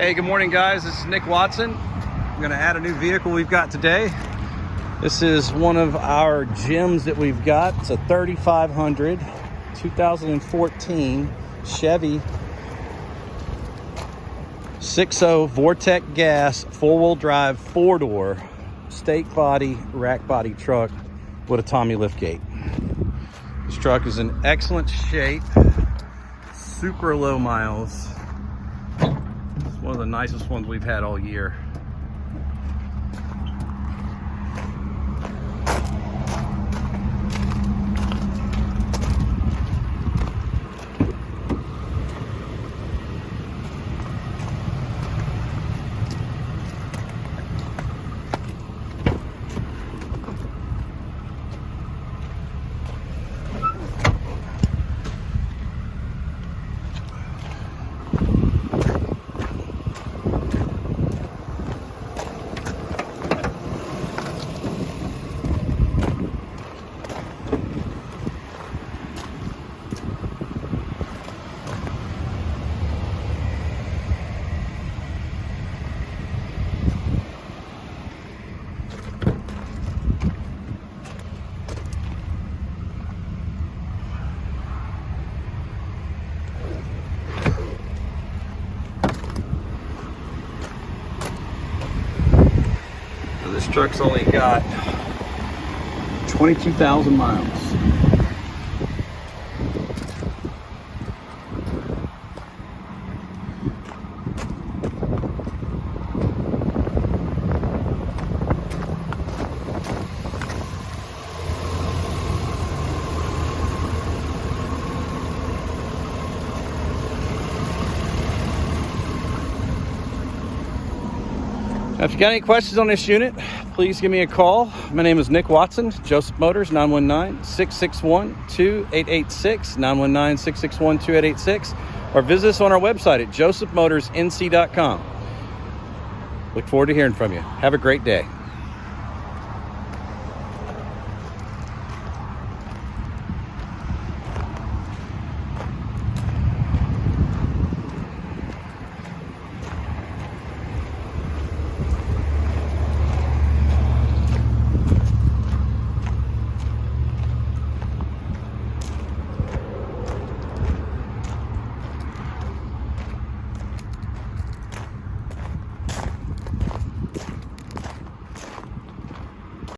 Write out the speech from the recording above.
Hey, good morning guys, this is Nick Watson. I'm gonna add a new vehicle we've got today. This is one of our gems that we've got. It's a 3500 2014 Chevy 6.0 Vortec gas 4-wheel drive 4-door stake body rack body truck with a Tommy liftgate. This truck is in excellent shape, super low miles. It's one of the nicest ones we've had all year. This truck's only got 22,000 miles. Now, if you got any questions on this unit, please give me a call. My name is Nick Watson, Joseph Motors, 919-661-2886, 919-661-2886, or visit us on our website at josephmotorsnc.com. Look forward to hearing from you. Have a great day.